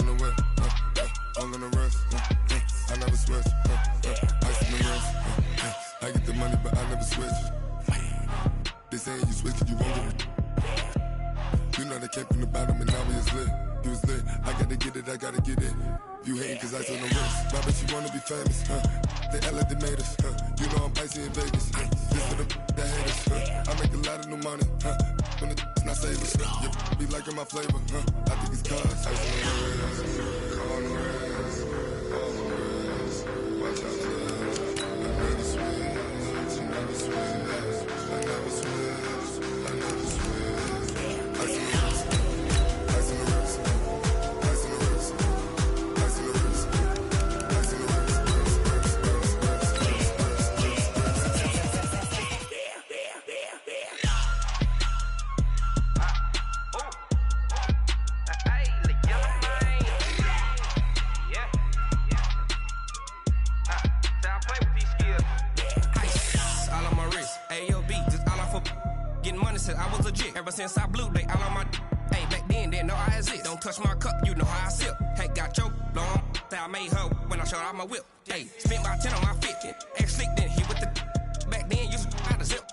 on the way, all on the rest, I never switch, ice in the wrist, I get the money but I never switch. They saying you switch and you won't get it. You know they came from the bottom and now we is lit. You was lit, I gotta get it, I gotta get it. You hating cause ice on the wrist, my bitch you wanna be famous, They act like they made us, You know I'm icy in Vegas, This for the that hate us, I make a lot of new money, When it's not savers, You be liking my flavor, I think it's cause ice on the wrist, on the wrist, on the wrist. Watch out, I never switch, I never switch, I never switch, I never switch. Ice on the wrist, ice on the wrist, ice on the wrist, ice on the wrist, ice on the wrist. I was legit. Ever since I blew, they all on my hey, back then, didn't know I exist. Don't touch my cup, you know how I sip. Hey, got your long, that I made her when I showed out my whip. Hey, spent my 10 on my 50. Ex-slick, then hit with the back then, used to out the zip.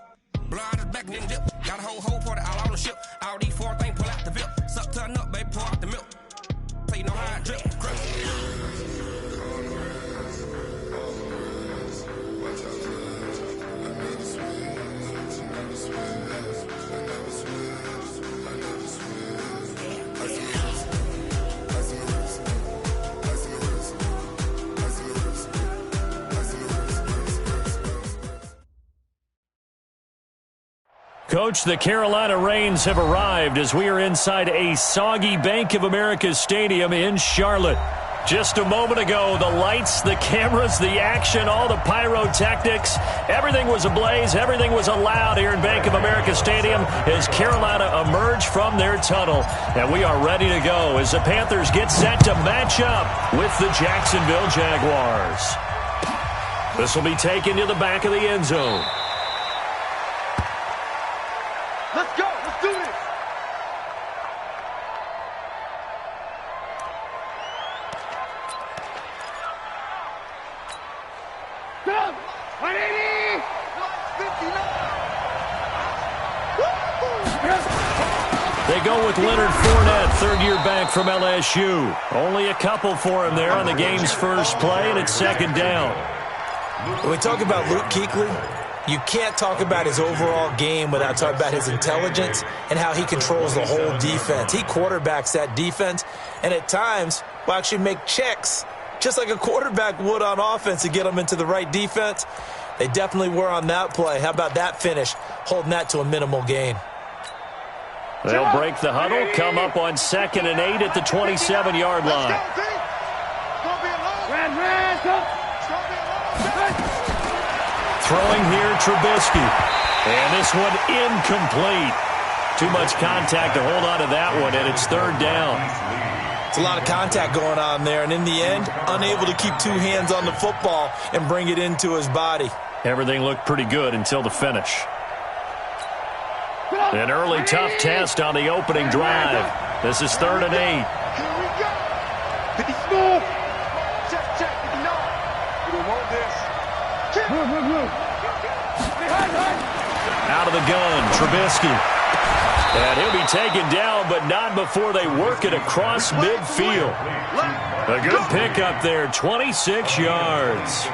Blow out his back, then dip. Got a whole party all on the ship. All these 4 things, pull out the VIP. Suck, turn up, baby, pour out the milk. So you know how I drip. Crush. Coach, the Carolina Rains have arrived as we are inside a soggy Bank of America Stadium in Charlotte. Just a moment ago, the lights, the cameras, the action, all the pyrotechnics, everything was ablaze, everything was allowed here in Bank of America Stadium as Carolina emerged from their tunnel. And we are ready to go as the Panthers get set to match up with the Jacksonville Jaguars. This will be taken to the back of the end zone. Let's go. Let's do this. Go. 180. 159. They go with Leonard Fournette, third-year back from LSU. Only a couple for him there on the game's first play, and it's second down. When we talk about Luke Kuechly, you can't talk about his overall game without talking about his intelligence and how he controls the whole defense. He quarterbacks that defense, and at times will actually make checks, just like a quarterback would on offense to get them into the right defense. They definitely were on that play. How about that finish, holding that to a minimal gain? They'll break the huddle, come up on 2nd and 8 at the 27-yard line. Throwing here, Trubisky. And this one incomplete. Too much contact to hold on to that one, and it's third down. It's a lot of contact going on there, and in the end, unable to keep 2 hands on the football and bring it into his body. Everything looked pretty good until the finish. An early tough test on the opening drive. This is 3rd and 8. Here we go. 50 smooth. Check. No. We don't want this. Out of the gun, Trubisky. And he'll be taken down, but not before they work it across midfield. A good pickup there, 26 yards.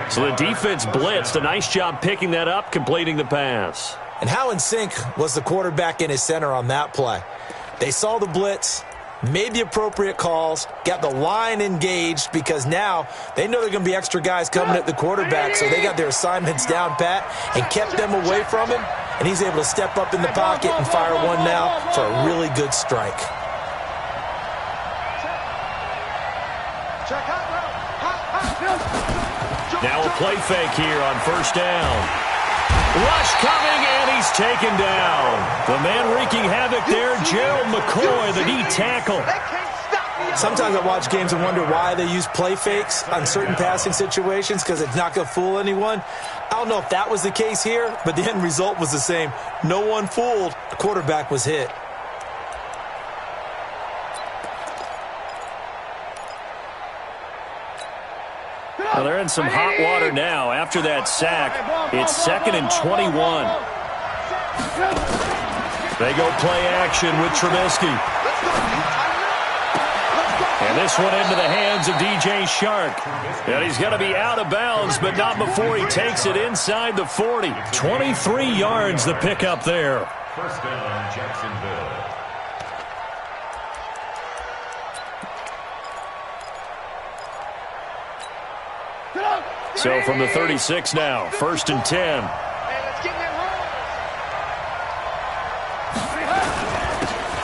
So the defense blitzed. A nice job picking that up, completing the pass. And how in sync was the quarterback and his center on that play? They saw the blitz, made the appropriate calls, got the line engaged because now they know there are going to be extra guys coming at the quarterback, so they got their assignments down pat and kept them away from him, and he's able to step up in the pocket and fire one now for a really good strike. Now a play fake here on first down. Rush coming, and he's taken down. The man wreaking havoc there, Gerald McCoy, the D tackle. Sometimes I watch games and wonder why they use play fakes on certain passing situations because it's not going to fool anyone. I don't know if that was the case here, but the end result was the same. No one fooled. The quarterback was hit. Well, they're in some hot water now. After that sack, it's 2nd and 21. They go play action with Trubisky. And this one into the hands of DJ Shark. And he's going to be out of bounds, but not before he takes it inside the 40. 23 yards the pickup there. First down, Jacksonville. So from the 36 now, 1st and 10.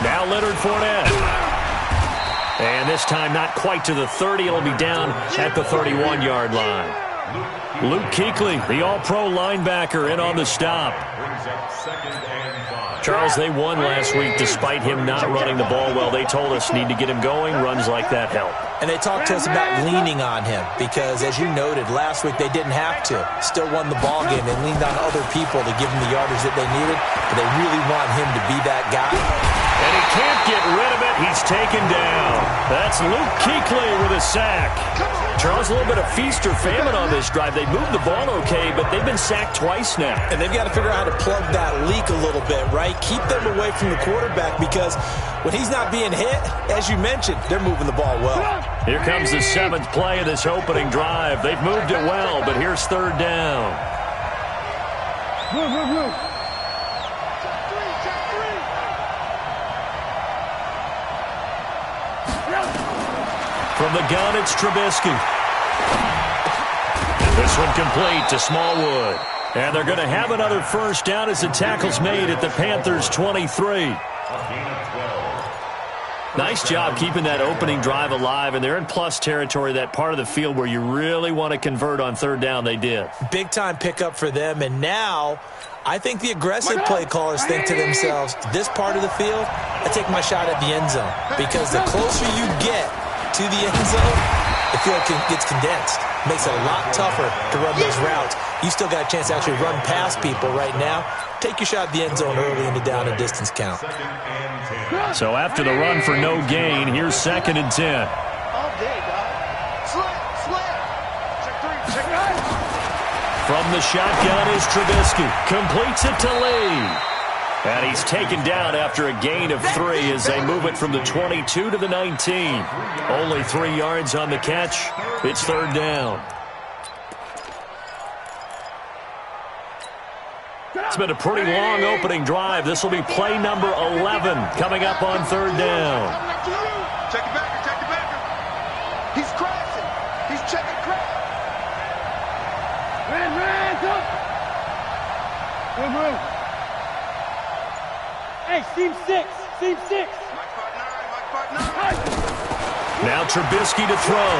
Now Leonard Fournette. And this time not quite to the 30. It'll be down at the 31-yard line. Luke Kuechly, the all-pro linebacker, in on the stop. Charles, they won last week despite him not running the ball well. They told us need to get him going. Runs like that help. And they talked to us about leaning on him because, as you noted, last week they didn't have to. Still won the ball game. They leaned on other people to give them the yardage that they needed, but they really want him to be that guy. And he can't get rid of it. He's taken down. That's Luke Kuechly with a sack. Charles, a little bit of feast or famine on this drive. They moved the ball okay, but they've been sacked twice now. And they've got to figure out how to plug that leak a little bit, right? Keep them away from the quarterback because when he's not being hit, as you mentioned, they're moving the ball well. Here comes the 7th play of this opening drive. They've moved it well, but here's 3rd down. From the gun, it's Trubisky. This one complete to Smallwood. And they're going to have another first down as the tackle's made at the Panthers' 23. Nice job keeping that opening drive alive, and they're in plus territory, that part of the field where you really want to convert on 3rd down. They did. Big-time pickup for them, and now I think the aggressive play callers think to themselves, this part of the field, I take my shot at the end zone, because the closer you get to the end zone, the field gets condensed. Makes it a lot tougher to run those routes. You still got a chance to actually run past people right now. Take your shot at the end zone early in the down and distance count. So after the run for no gain, here's 2nd and 10. From the shotgun is Trubisky. Completes it to Lee. And he's taken down after a gain of 3 as they move it from the 22 to the 19. Only 3 yards on the catch. It's 3rd down. It's been a pretty long opening drive. This will be play number 11 coming up on 3rd down. Check it back. He's crashing. He's checking crash. Move. Hey, seam 6. Now Trubisky to throw.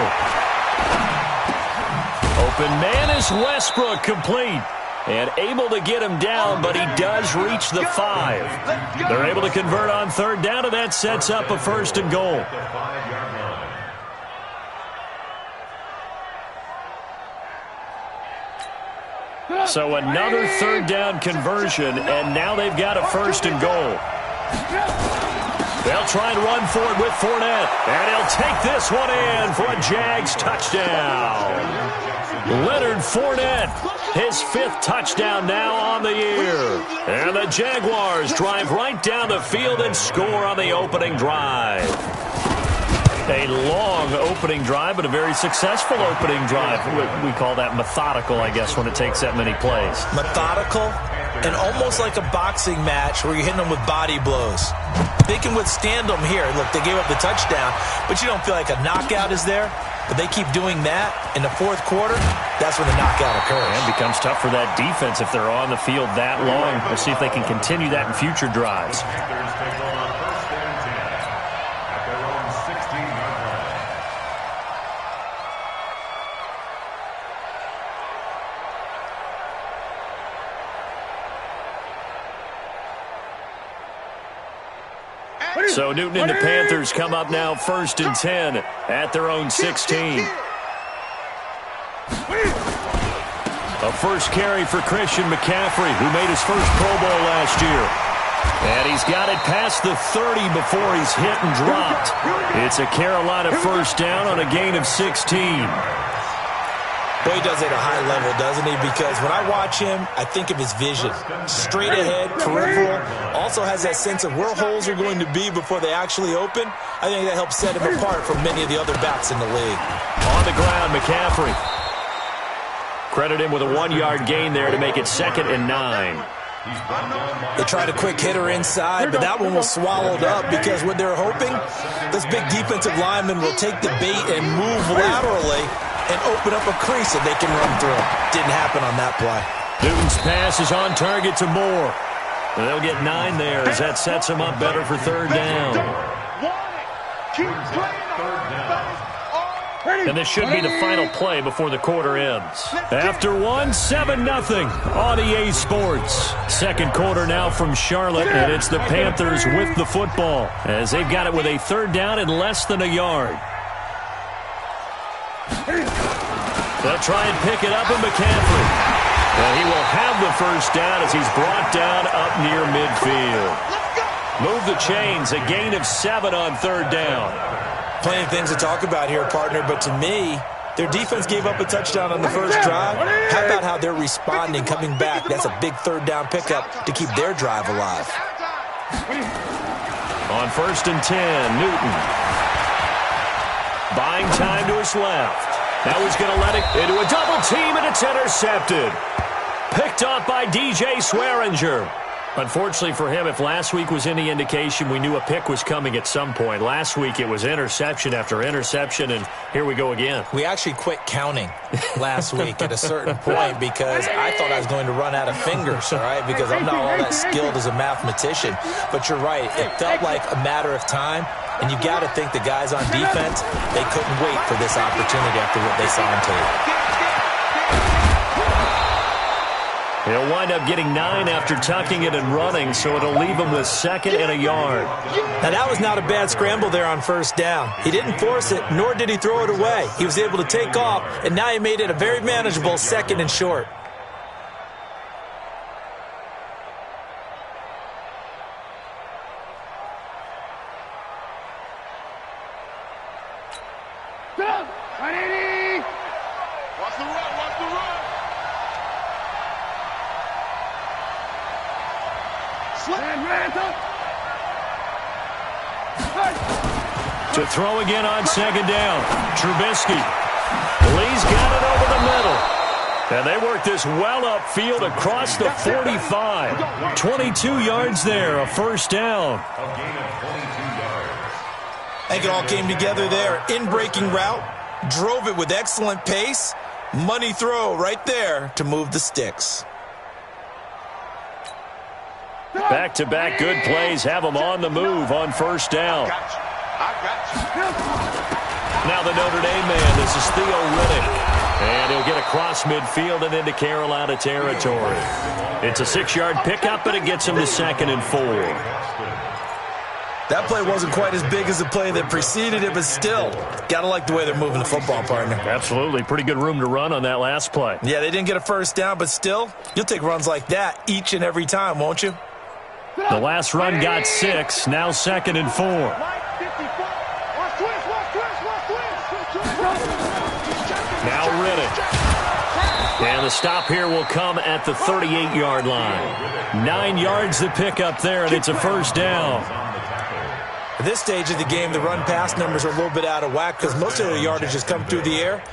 Open man is Westbrook, complete. And able to get him down, but he does reach the 5. They're able to convert on 3rd down, and that sets up a 1st and goal. So another 3rd down conversion, and now they've got a 1st and goal. They'll try and run for it with Fournette, and he'll take this one in for a Jags touchdown. Leonard Fournette, his 5th touchdown now on the year. And the Jaguars drive right down the field and score on the opening drive. A long opening drive, but a very successful opening drive. We call that methodical, I guess, when it takes that many plays. Methodical and almost like a boxing match where you're hitting them with body blows. They can withstand them here. Look, they gave up the touchdown, but you don't feel like a knockout is there. But they keep doing that in the 4th quarter. That's when the knockout occurs. And it becomes tough for that defense if they're on the field that long. We'll see if they can continue that in future drives. So Newton and the Panthers come up now 1st and 10 at their own 16. A first carry for Christian McCaffrey, who made his first Pro Bowl last year. And he's got it past the 30 before he's hit and dropped. It's a Carolina 1st down on a gain of 16. Well, he does it at a high level, doesn't he? Because when I watch him, I think of his vision. Straight ahead, peripheral. Also has that sense of where holes are going to be before they actually open. I think that helps set him apart from many of the other backs in the league. On the ground, McCaffrey. Credit him with a 1-yard gain there to make it 2nd and 9. They tried a quick hitter inside, but that one was swallowed up because what they're hoping, this big defensive lineman will take the bait and move laterally and open up a crease that they can run through. Didn't happen on that play. Newton's pass is on target to Moore. And they'll get 9 there as that sets them up better for 3rd down. And this should be the final play before the quarter ends. After 1, 7-0 on EA Sports. Second quarter now from Charlotte, and it's the Panthers with the football as they've got it with a 3rd down and less than a yard. They'll try and pick it up in McCaffrey. And he will have the 1st down as he's brought down up near midfield. Move the chains, a gain of 7 on 3rd down. Plenty of things to talk about here, partner, but to me, their defense gave up a touchdown on the first drive. How about how they're responding, coming back? That's a big 3rd down pickup to keep their drive alive. On 1st and 10, Newton. Buying time to his left. Now he's going to let it into a double team, and it's intercepted. Picked off by DJ Swearinger. Unfortunately for him, if last week was any indication, we knew a pick was coming at some point. Last week it was interception after interception, and here we go again. We actually quit counting last week at a certain point because I thought I was going to run out of fingers, all right, because I'm not all that skilled as a mathematician. But you're right. It felt like a matter of time, and you got to think the guys on defense, they couldn't wait for this opportunity after what they saw on tape. He'll wind up getting 9 after tucking it and running, so it'll leave him with 2nd and a yard. Now, that was not a bad scramble there on 1st down. He didn't force it, nor did he throw it away. He was able to take off, and now he made it a very manageable 2nd and short. To throw again on 2nd down. Trubisky. Lee's got it over the middle. And they work this well upfield across the 45. 22 yards there, a 1st down. I think it all came together there. In-breaking route. Drove it with excellent pace. Money throw right there to move the sticks. Back-to-back good plays have them on the move on 1st down. Now the Notre Dame man, this is Theo Riddick. And he'll get across midfield and into Carolina territory. It's a 6-yard pickup, but it gets him to 2nd and 4. That play wasn't quite as big as the play that preceded it, but still, got to like the way they're moving the football, partner. Absolutely. Pretty good room to run on that last play. Yeah, they didn't get a 1st down, but still, you'll take runs like that each and every time, won't you? The last run got 6, now 2nd and 4. Now Riddick. And the stop here will come at the 38-yard line. 9 yards to pick up there, and it's a 1st down. At this stage of the game, the run-pass numbers are a little bit out of whack because most of the yardage has come through the air.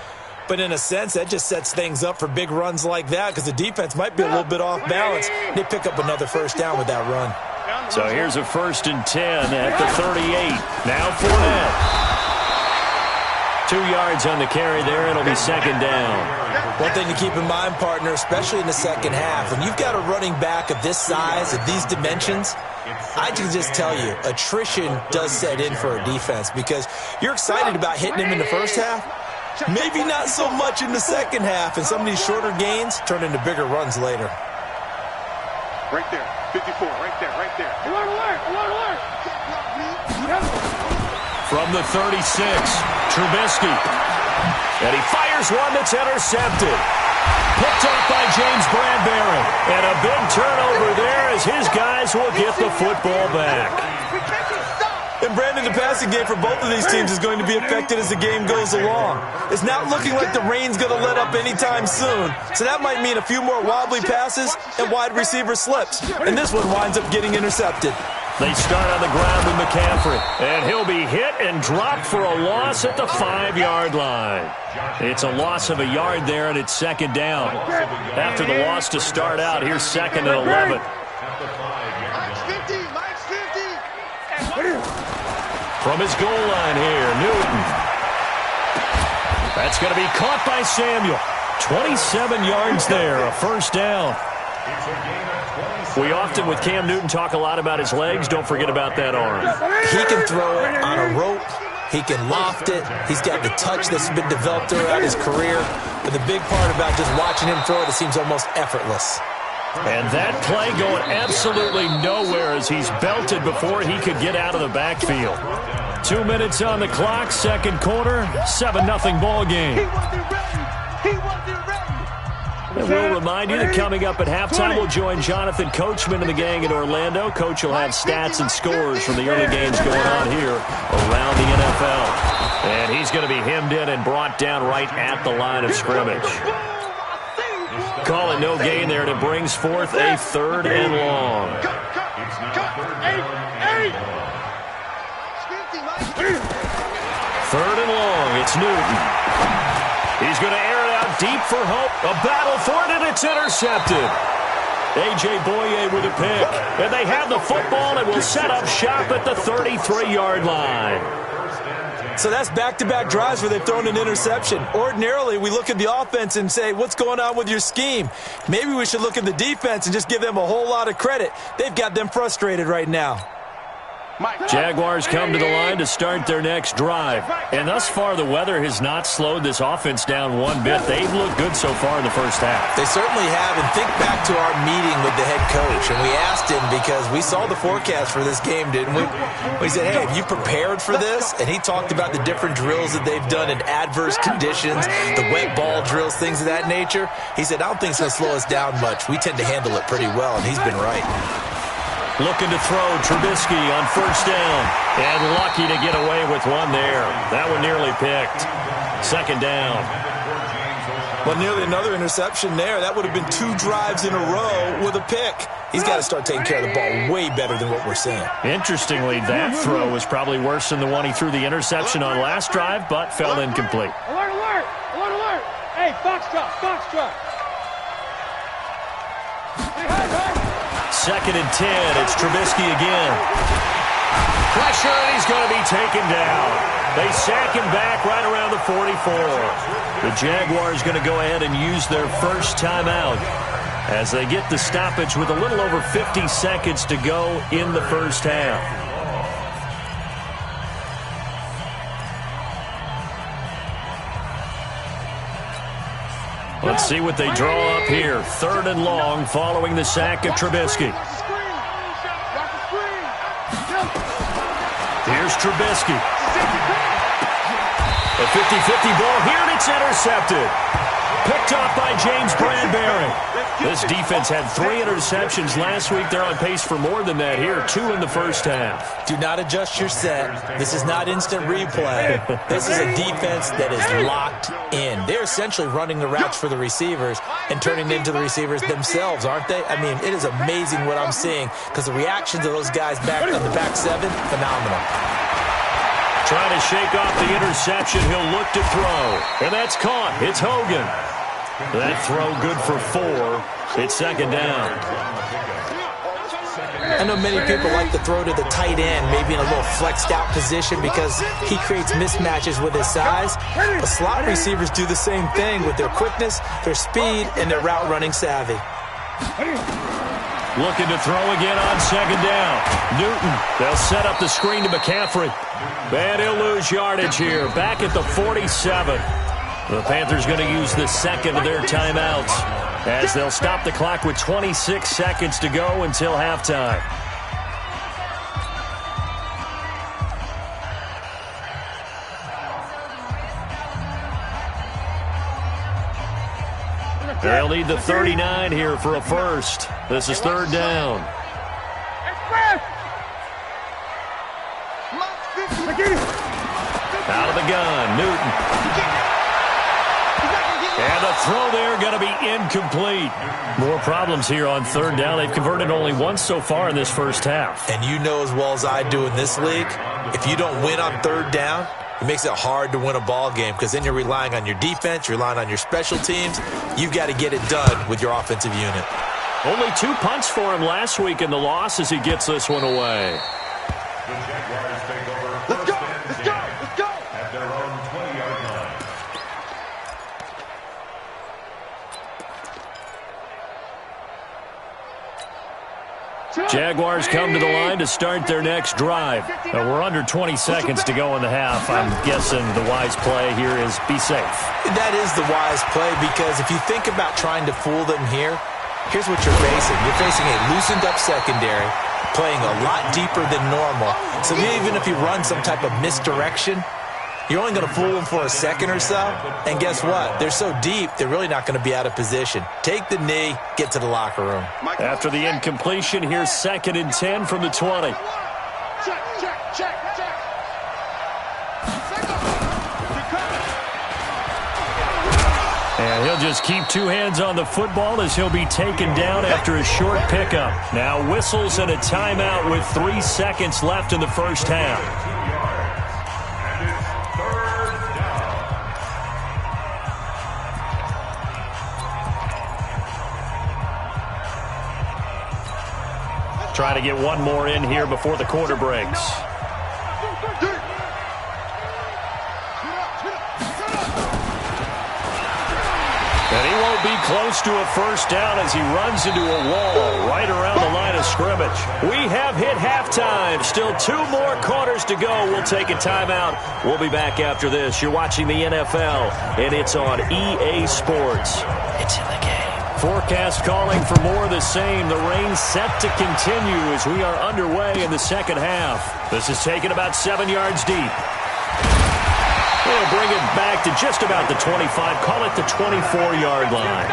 But in a sense, that just sets things up for big runs like that because the defense might be a little bit off balance. They pick up another 1st down with that run. So here's a 1st and 10 at the 38. Now Fournette. 2 yards on the carry there. It'll be 2nd down. One thing to keep in mind, partner, especially in the second half, when you've got a running back of this size, of these dimensions, I can just tell you, attrition does set in for a defense because you're excited about hitting him in the first half. Maybe not so much in the second half, and some of these shorter gains turn into bigger runs later. Right there, 54, right there, right there. Alert, alert, alert, alert. From the 36, Trubisky. And he fires one that's intercepted. Picked off by James Bradbury. And a big turnover there as his guys will get the football back. And Brandon, the passing game for both of these teams is going to be affected as the game goes along. It's not looking like the rain's going to let up anytime soon, so that might mean a few more wobbly passes and wide receiver slips, and this one winds up getting intercepted. They start on the ground with McCaffrey, and he'll be hit and dropped for a loss at the 5-yard line. It's a loss of a yard there, and it's second down. After the loss to start out, here's second and 11. From his goal line here, Newton. That's going to be caught by Samuel. 27 yards there, a first down. We often, with Cam Newton, talk a lot about his legs. Don't forget about that arm. He can throw it on a rope. He can loft it. He's got the touch that's been developed throughout his career. But the big part about just watching him throw it, it seems almost effortless. And that play going absolutely nowhere as he's belted before he could get out of the backfield. 2 minutes on the clock, second quarter, 7-0 ball game. And we'll remind you that coming up at halftime, we'll join Jonathan Coachman and the gang in Orlando. Coach will have stats and scores from the early games going on here around the NFL. And he's going to be hemmed in and brought down right at the line of scrimmage. Call it no gain there, and it brings forth a 3rd and long. 3rd and long, it's Newton. He's going to air it out deep for Hope. A battle for it, and it's intercepted. A.J. Boye with a pick. And they have the football and will set up shop at the 33-yard line. So that's back-to-back drives where they've thrown an interception. Ordinarily, we look at the offense and say, what's going on with your scheme? Maybe we should look at the defense and just give them a whole lot of credit. They've got them frustrated right now. Jaguars come to the line to start their next drive. And thus far, the weather has not slowed this offense down one bit. They've looked good so far in the first half. They certainly have. And think back to our meeting with the head coach. And we asked him, because we saw the forecast for this game, didn't we? We said, hey, have you prepared for this? And he talked about the different drills that they've done in adverse conditions, the wet ball drills, things of that nature. He said, I don't think it's going to slow us down much. We tend to handle it pretty well, and he's been right. Looking to throw, Trubisky on first down. And lucky to get away with one there. That one nearly picked. Second down. Well, nearly another interception there. That would have been 2 drives in a row with a pick. He's got to start taking care of the ball way better than what we're seeing. Interestingly, that throw was probably worse than the one he threw the interception on last drive, but fell incomplete. Alert, alert! Alert, alert! Hey, foxtrot, foxtrot! Hey, hey! 2nd and 10. It's Trubisky again. Pressure, and he's going to be taken down. They sack him back right around the 44. The Jaguars going to go ahead and use their first timeout as they get the stoppage with a little over 50 seconds to go in the first half. Let's see what they draw up here. 3rd and long following the sack of Trubisky. Here's Trubisky. A 50-50 ball here, and it's intercepted. Picked off by James Bradbury. This defense had 3 interceptions last week. They're on pace for more than that here. 2 in the first half. Do not adjust your set. This is not instant replay. This is a defense that is locked in. They're essentially running the routes for the receivers and turning into the receivers themselves, aren't they? I mean, it is amazing what I'm seeing because the reactions of those guys back on the back 7, phenomenal. Trying to shake off the interception. He'll look to throw. And that's caught. It's Hogan. That throw good for 4. It's second down. I know many people like to throw to the tight end, maybe in a little flexed out position because he creates mismatches with his size. But slot receivers do the same thing with their quickness, their speed, and their route running savvy. Looking to throw again on second down. Newton, they'll set up the screen to McCaffrey. And he'll lose yardage here. Back at the 47. The Panthers going to use the second of their timeouts as they'll stop the clock with 26 seconds to go until halftime. They'll need the 39 here for a first. This is 3rd down. Out of the gun, Newton. And the throw there going to be incomplete. More problems here on third down. They've converted only once so far in this first half. And you know as well as I do in this league, if you don't win on third down, it makes it hard to win a ball game because then you're relying on your defense, you're relying on your special teams. You've got to get it done with your offensive unit. Only 2 punts for him last week in the loss as he gets this one away. The Jaguars take over. Let's go! Let's go! Let's go! At their own 20-yard line. Jaguars come to the line to start their next drive. We're under 20 seconds to go in the half. I'm guessing the wise play here is be safe. That is the wise play because if you think about trying to fool them here, here's what you're facing. You're facing a loosened-up secondary, playing a lot deeper than normal. So even if you run some type of misdirection, you're only going to fool them for a second or so. And guess what? They're so deep, they're really not going to be out of position. Take the knee, get to the locker room. After the incompletion, here's 2nd and 10 from the 20. Check, check, check, check. And he'll just keep 2 hands on the football as he'll be taken down after a short pickup. Now whistles and a timeout with 3 seconds left in the first half. Trying to get one more in here before the quarter breaks. And he won't be close to a first down as he runs into a wall right around the line of scrimmage. We have hit halftime. Still 2 more quarters to go. We'll take a timeout. We'll be back after this. You're watching the NFL, and it's on EA Sports. It's in the game. Forecast calling for more of the same. The rain set to continue as we are underway in the second half. This is taken about 7 yards deep. They'll bring it back to just about the 25. Call it the 24-yard line.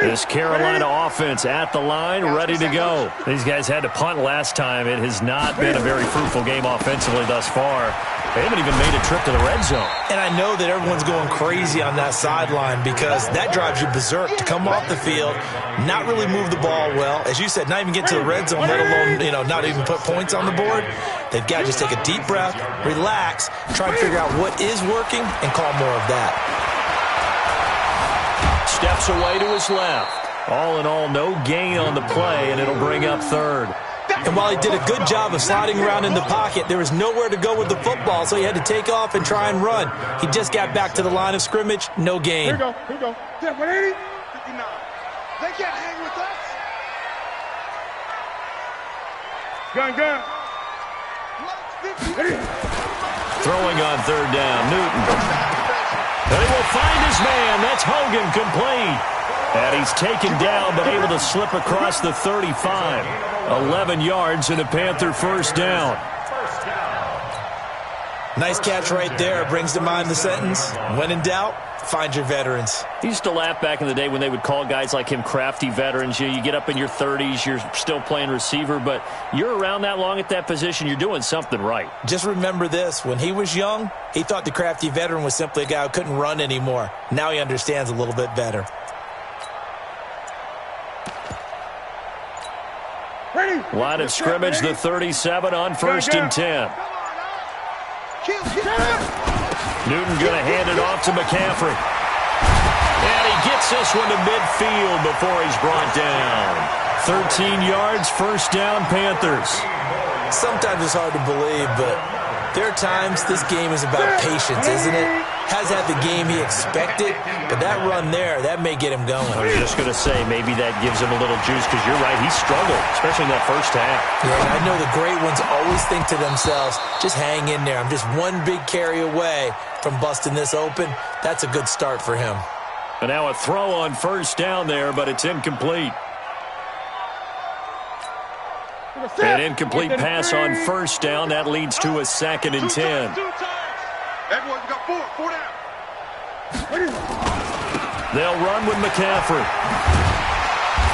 This Carolina offense at the line, ready to go. These guys had to punt last time. It has not been a very fruitful game offensively thus far. They haven't even made a trip to the red zone. And I know that everyone's going crazy on that sideline because that drives you berserk to come off the field, not really move the ball well. As you said, not even get to the red zone, let alone, not even put points on the board. They've got to just take a deep breath, relax, try and figure out what is working, and call more of that. Steps away to his left. All in all, no gain on the play, and it'll bring up 3rd. And while he did a good job of sliding around in the pocket, there was nowhere to go with the football, so he had to take off and try and run. He just got back to the line of scrimmage, no gain. Here we go, here we go. 180, 59. They can't hang with us. Gun. Throwing on 3rd down, Newton. And he will find his man. That's Hogan, complete. And he's taken down but able to slip across the 35. 11 yards and a Panther first down. Nice catch right there. Brings to mind the sentence, when in doubt, find your veterans. He used to laugh back in the day when they would call guys like him crafty veterans. You get up in your 30s, you're still playing receiver, but you're around that long at that position, you're doing something right. Just remember this. When he was young, he thought the crafty veteran was simply a guy who couldn't run anymore. Now he understands a little bit better. Line of scrimmage, the 37 on 1st and 10. Newton going to hand it off to McCaffrey. And he gets this one to midfield before he's brought down. 13 yards, first down, Panthers. Sometimes it's hard to believe, but there are times this game is about patience, isn't it? Has had the game he expected, but that run there, that may get him going. I was just going to say, maybe that gives him a little juice because you're right, he struggled, especially in that first half. Yeah, and I know the great ones always think to themselves, just hang in there. I'm just one big carry away from busting this open. That's a good start for him. And now a throw on first down there, but it's incomplete. An incomplete pass on first down. That leads to a 2nd and 10. Edwards got 4 down. They'll run with McCaffrey.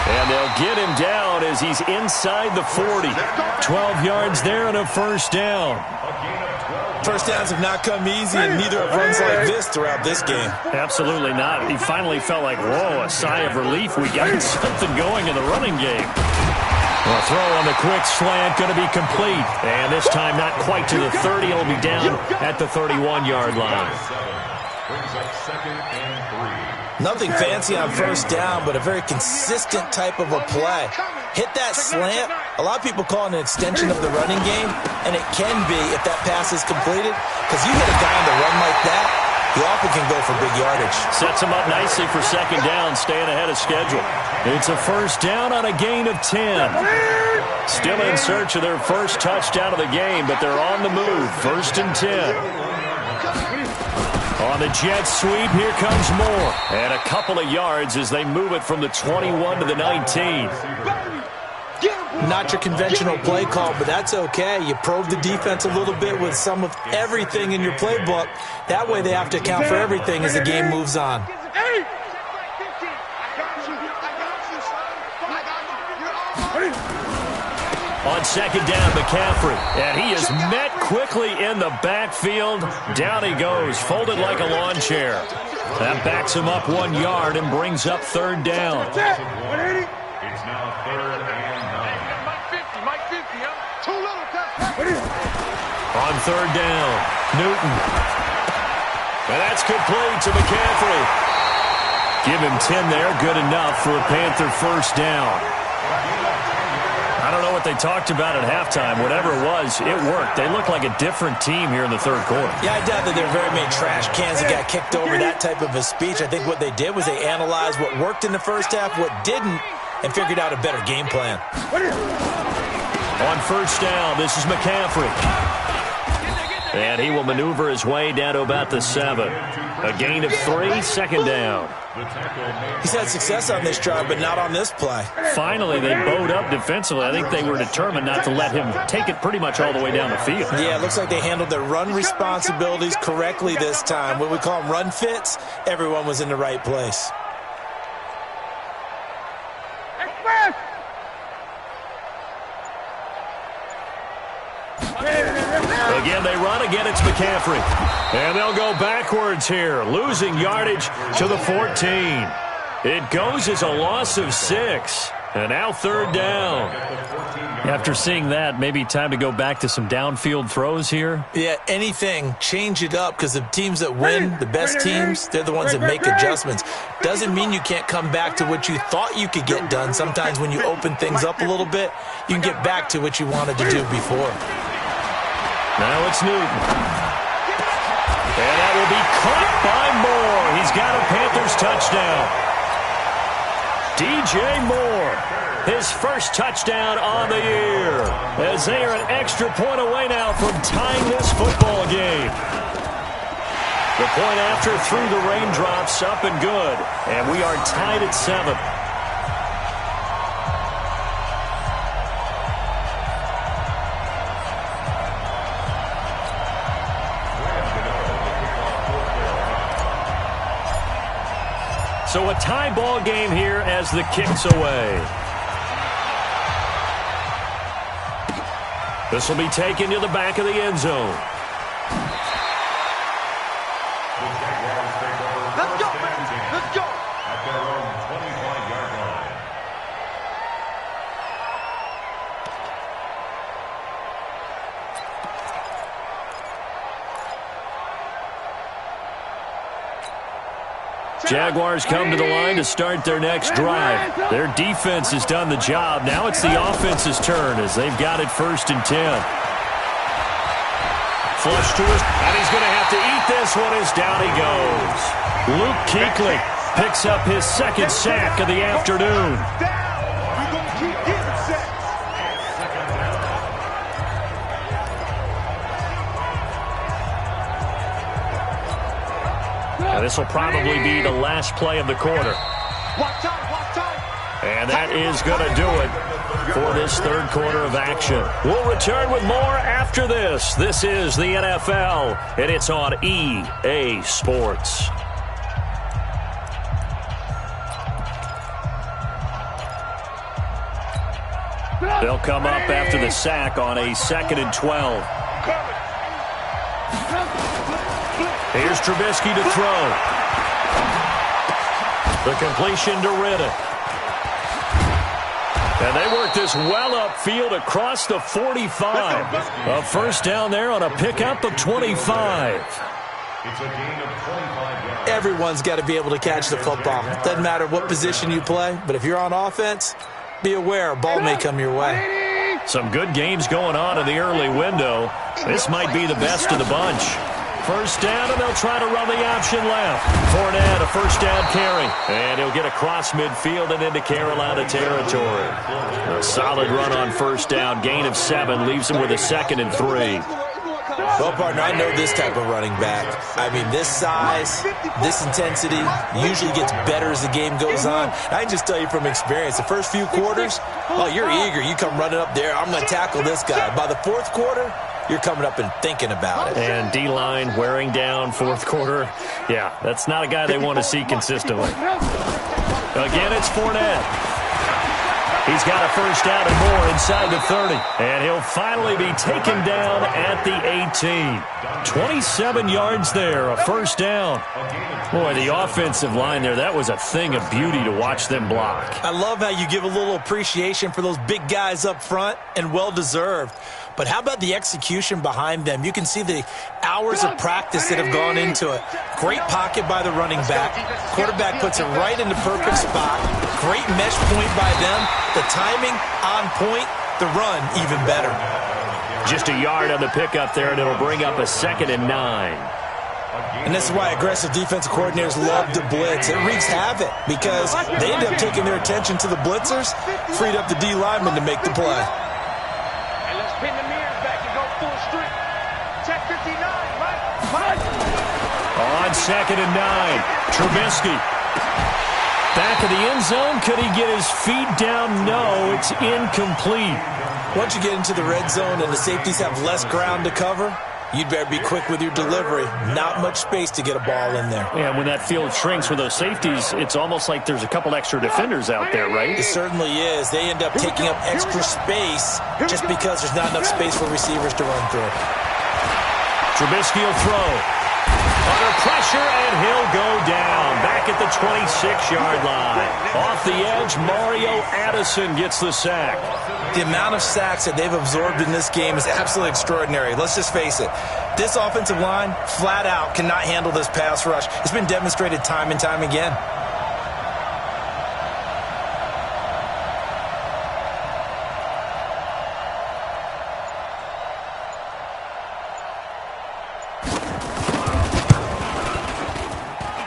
And they'll get him down as he's inside the 40. 12 yards there and a first down. First downs have not come easy, and neither have runs like this throughout this game. Absolutely not. He finally felt like, whoa, a sigh of relief. We got something going in the running game. A throw on the quick slant, going to be complete. And this time not quite to the 30. It'll be down at the 31-yard line. Brings up 2nd and 3. Nothing fancy on first down, but a very consistent type of a play. Hit that slant. A lot of people call it an extension of the running game, and it can be if that pass is completed, because you hit a guy on the run like that, he often can go for big yardage. Sets him up nicely for second down, staying ahead of schedule. It's a first down on a gain of 10. Still in search of their first touchdown of the game, but they're on the move. 1st and 10. On the jet sweep, here comes Moore. And a couple of yards as they move it from the 21 to the 19. Not your conventional play call, but that's okay. You probe the defense a little bit with some of everything in your playbook. That way they have to account for everything as the game moves on. On second down, McCaffrey. And he is met quickly in the backfield. Down he goes, folded like a lawn chair. That backs him up 1 yard and brings up third down. It's now 3rd and 9. Mike 50, huh? Too little. On third down, Newton. And that's complete to McCaffrey. Give him 10 there, good enough for a Panther first down. I don't know what they talked about at halftime. Whatever it was, it worked. They look like a different team here in the third quarter. Yeah, I doubt that there are very many trash cans that got kicked over, that type of a speech. I think what they did was they analyzed what worked in the first half, what didn't, and figured out a better game plan. On first down, this is McCaffrey. And he will maneuver his way down to about the 7. A gain of 3, second down. He's had success on this drive, but not on this play. Finally, they bowed up defensively. I think they were determined not to let him take it pretty much all the way down the field. Yeah, it looks like they handled their run responsibilities correctly this time. What we call them run fits, everyone was in the right place. Again, they run. Again, it's McCaffrey. And they'll go backwards here, losing yardage to the 14. It goes as a loss of 6. And now third down. After seeing that, maybe time to go back to some downfield throws here. Yeah, anything. Change it up, because the teams that win, the best teams, they're the ones that make adjustments. Doesn't mean you can't come back to what you thought you could get done. Sometimes when you open things up a little bit, you can get back to what you wanted to do before. Now it's Newton. And that will be caught by Moore. He's got a Panthers touchdown. DJ Moore, his first touchdown on the year, as they are an extra point away now from tying this football game. The point after through the raindrops, up and good, and we are tied at 7. So a tie ball game here as the kick's away. This will be taken to the back of the end zone. Let's go, man. Let's go. At their own 25-yard line. Jaguars come to the line to start their next drive. Their defense has done the job. Now it's the offense's turn as they've got it 1st and 10. Flush to us, and he's going to have to eat this one as down he goes. Luke Kuechly picks up his second sack of the afternoon. We're going to keep getting sacks. Now this will probably be the last play of the quarter. Watch out, watch out. And that is going to do it for this third quarter of action. We'll return with more after this. This is the NFL, and it's on EA Sports. They'll come up after the sack on a 2nd and 12. Here's Trubisky to throw. The completion to Riddick. And they work this well upfield across the 45. A first down there on a pickup of 25. It's a gain of 25 yards. Everyone's got to be able to catch the football. Doesn't matter what position you play, but if you're on offense, be aware a ball may come your way. Some good games going on in the early window. This might be the best of the bunch. First down, and they'll try to run the option left. Fournette, a first down carry. And he'll get across midfield and into Carolina territory. A solid run on first down. Gain of 7 leaves him with a 2nd and 3. Well, partner, I know this type of running back. I mean, this size, this intensity usually gets better as the game goes on. I can just tell you from experience, the first few quarters, oh, you're eager. You come running up there, I'm going to tackle this guy. By the fourth quarter, you're coming up and thinking about it. And D-line wearing down fourth quarter. Yeah, that's not a guy they want to see consistently. Again, it's Fournette. He's got a first down and more inside the 30. And he'll finally be taken down at the 18. 27 yards there, a first down. Boy, the offensive line there, that was a thing of beauty to watch them block. I love how you give a little appreciation for those big guys up front, and well-deserved. But how about the execution behind them? You can see the hours of practice that have gone into it. Great pocket by the running back. Quarterback puts it right in the perfect spot. Great mesh point by them. The timing on point. The run even better. Just a yard on the pickup there, and it'll bring up a 2nd and 9. And this is why aggressive defensive coordinators love to blitz. It wreaks havoc because they end up taking their attention to the blitzers, freed up the D lineman to make the play. Pin the mirrors back and go full strength. Check 59, right? On 2nd and 9, Trubisky. Back of the end zone. Could he get his feet down? No, it's incomplete. Once you get into the red zone and the safeties have less ground to cover, you'd better be quick with your delivery. Not much space to get a ball in there. Yeah, when that field shrinks with those safeties, it's almost like there's a couple extra defenders out there, right? It certainly is. They end up taking up extra space just because there's not enough space for receivers to run through. Trubisky will throw. Under pressure, and he'll go down. Back at the 26-yard line. Off the edge, Mario Addison gets the sack. The amount of sacks that they've absorbed in this game is absolutely extraordinary. Let's just face it. This offensive line, flat out, cannot handle this pass rush. It's been demonstrated time and time again.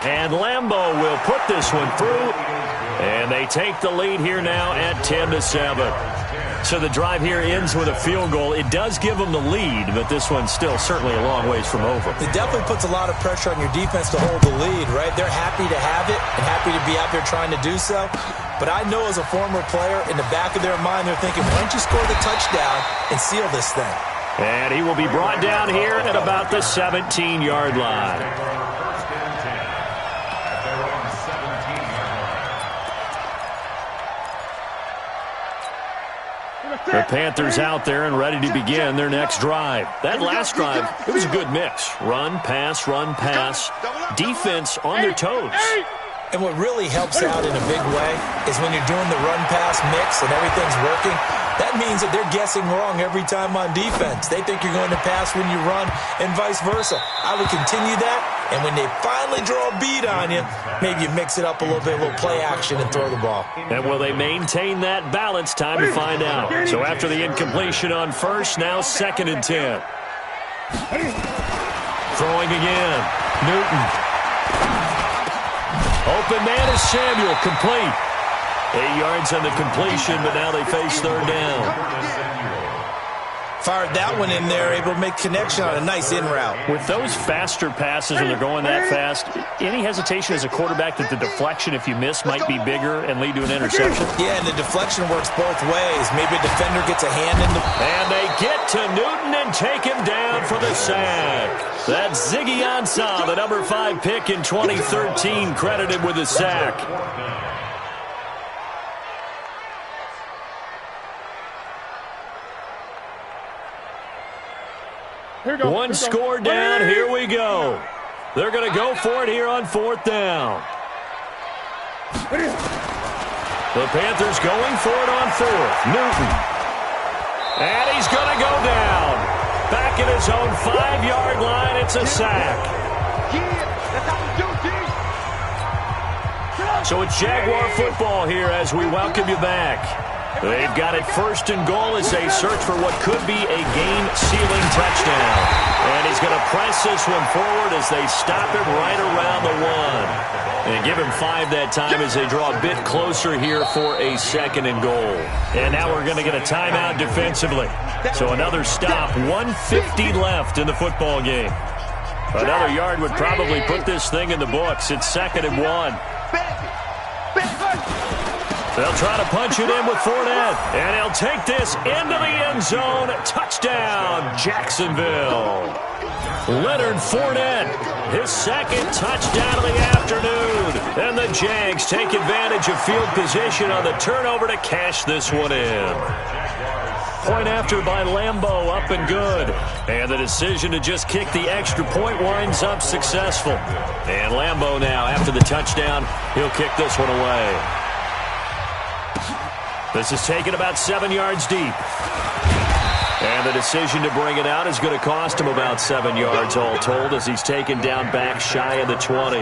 And Lambeau will put this one through. And they take the lead here now at 10-7. So the drive here ends with a field goal. It does give them the lead, but this one's still certainly a long ways from over. It definitely puts a lot of pressure on your defense to hold the lead, right? They're happy to have it and happy to be out there trying to do so. But I know as a former player, in the back of their mind, they're thinking, why don't you score the touchdown and seal this thing? And he will be brought down here at about the 17-yard line. The Panthers out there and ready to begin their next drive. That last drive, it was a good mix. Run, pass, defense on their toes. And what really helps out in a big way is when you're doing the run-pass mix and everything's working, that means that they're guessing wrong every time on defense. They think you're going to pass when you run and vice versa. I would continue that, and when they finally draw a bead on you, maybe you mix it up a little bit, a little play action and throw the ball. And will they maintain that balance? Time to find out. So after the incompletion on first, now 2nd and 10. Throwing again. Newton. Open man is Samuel, complete. 8 yards on the completion, but now they face third down. Fired that one in there, able to make connection on a nice in route. With those faster passes when they're going that fast, any hesitation as a quarterback that the deflection, if you miss, might be bigger and lead to an interception? Yeah, and the deflection works both ways. Maybe a defender gets a hand in the... And they get to Newton and take him down for the sack. That's Ziggy Ansah, the number 5 pick in 2013, credited with the sack. One score down. Here we go. They're going to go for it here on 4th down. The Panthers going for it on 4th. Newton. And he's going to go down. Back at his own 5-yard line. It's a sack. So it's Jaguar football here as we welcome you back. They've got it 1st and goal as they search for what could be a game-sealing touchdown. And he's going to press this one forward as they stop him right around the 1. And give him 5 that time as they draw a bit closer here for a 2nd and goal. And now we're going to get a timeout defensively. So another stop, 1:50 left in the football game. Another yard would probably put this thing in the books. It's 2nd and 1. They'll try to punch it in with Fournette. And he'll take this into the end zone. Touchdown, Jacksonville. Leonard Fournette, his 2nd touchdown of the afternoon. And the Jags take advantage of field position on the turnover to cash this one in. Point after by Lambeau, up and good. And the decision to just kick the extra point winds up successful. And Lambeau now, after the touchdown, he'll kick this one away. This is taken about 7 yards deep. And the decision to bring it out is going to cost him about 7 yards all told as he's taken down back shy of the 20.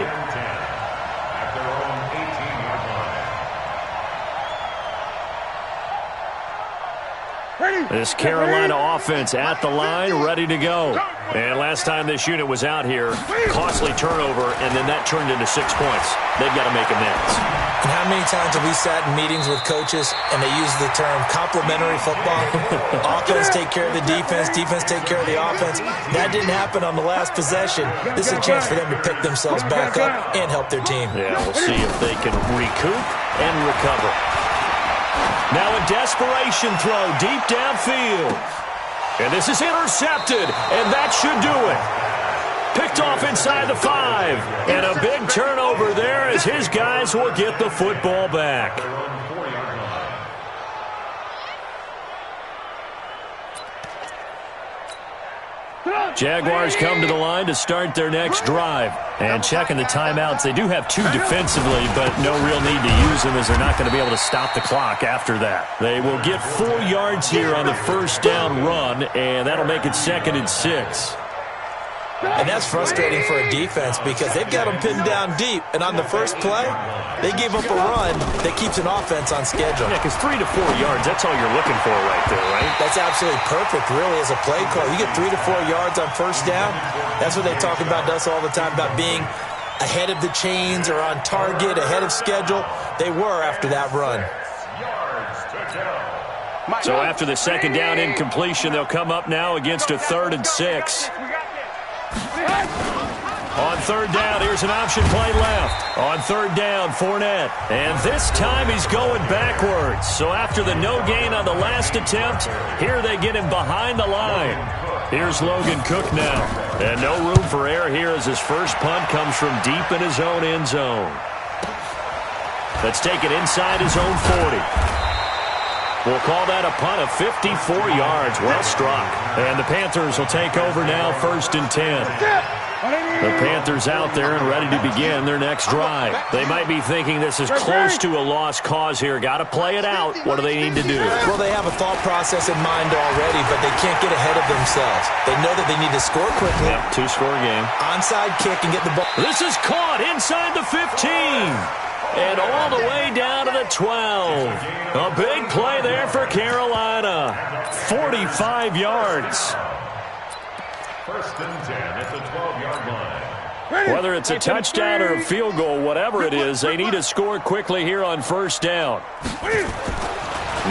This Carolina offense at the line, ready to go. And last time this unit was out here, costly turnover, and then that turned into 6 points. They've got to make amends. And how many times have we sat in meetings with coaches and they use the term complementary football? Offense take care of the defense, defense take care of the offense. That didn't happen on the last possession. This is a chance for them to pick themselves back up and help their team. Yeah, we'll see if they can recoup and recover. Now a desperation throw deep downfield. And this is intercepted, and that should do it. Picked off inside the 5. And a big turnover there as his guys will get the football back. Jaguars come to the line to start their next drive. And checking the timeouts, they do have 2 defensively, but no real need to use them as they're not going to be able to stop the clock after that. They will get 4 yards here on the 1st down run, and that'll make it 2nd and 6. And that's frustrating for a defense because they've got them pinned down deep. And on the first play, they gave up a run that keeps an offense on schedule. Yeah, because 3 to 4 yards, that's all you're looking for right there, right? That's absolutely perfect, really, as a play call. You get 3 to 4 yards on 1st down. That's what they talk about us all the time, about being ahead of the chains or on target, ahead of schedule. They were after that run. So after the 2nd down incompletion, they'll come up now against a 3rd and 6. On 3rd down, here's an option play left. On 3rd down, Fournette. And this time he's going backwards. So after the no gain on the last attempt, here they get him behind the line. Here's Logan Cook now. And no room for error here as his first punt comes from deep in his own end zone. Let's take it inside his own 40. We'll call that a punt of 54 yards. Well struck. And the Panthers will take over now, 1st and 10. The Panthers out there and ready to begin their next drive. They might be thinking this is close to a lost cause here. Got to play it out. What do they need to do? Well, they have a thought process in mind already, but they can't get ahead of themselves. They know that they need to score quickly. Yep, 2-score game. Onside kick and get the ball. This is caught inside the 15. And all the way down to the 12. A big play there for Carolina. 45 yards. 1st and 10 at the 12-yard line. Whether it's a touchdown or a field goal, whatever it is, they need to score quickly here on 1st down.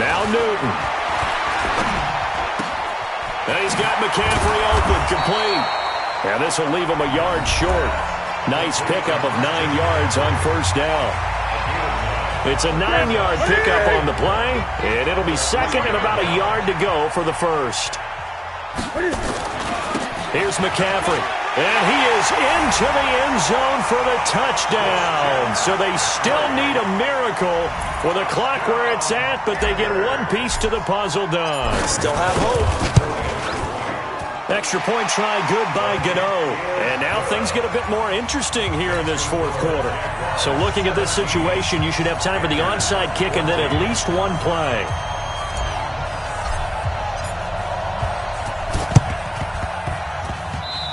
Now Newton. And he's got McCaffrey open, complete. And this will leave him a yard short. Nice pickup of 9 yards on 1st down. It's a 9-yard pickup on the play, and it'll be 2nd and about a yard to go for the 1st. Here's McCaffrey, and he is into the end zone for the touchdown. So they still need a miracle with the clock where it's at, but they get one piece to the puzzle done. Still have hope. Extra point try, good by Gano. And now things get a bit more interesting here in this fourth quarter. So looking at this situation, you should have time for the onside kick and then at least one play.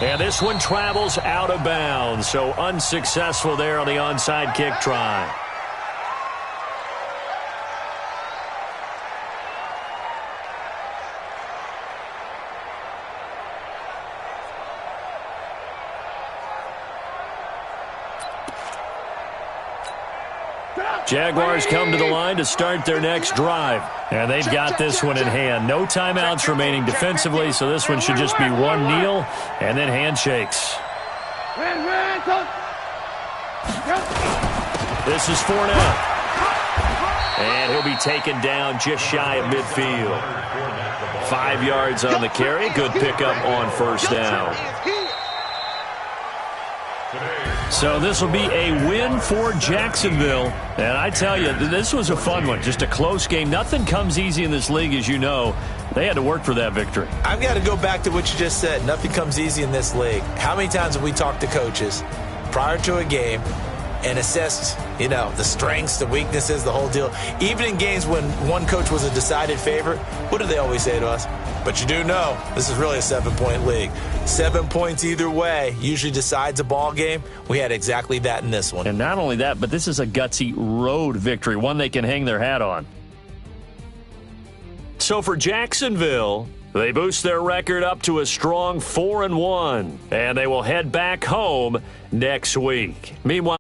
And this one travels out of bounds, so unsuccessful there on the onside kick try. Jaguars come to the line to start their next drive. And they've got this one in hand. No timeouts remaining defensively, so this one should just be one kneel and then handshakes. This is Fournette. And he'll be taken down just shy of midfield. 5 yards on the carry. Good pickup on first down. So this will be a win for Jacksonville. And I tell you, this was a fun one. Just a close game. Nothing comes easy in this league, as you know. They had to work for that victory. I've got to go back to what you just said. Nothing comes easy in this league. How many times have we talked to coaches prior to a game and assessed, the strengths, the weaknesses, the whole deal? Even in games when one coach was a decided favorite, what do they always say to us? But you do know this is really a 7-point league. 7 points either way usually decides a ball game. We had exactly that in this one. And not only that, but this is a gutsy road victory, one they can hang their hat on. So for Jacksonville, they boost their record up to a strong 4-1, and they will head back home next week. Meanwhile,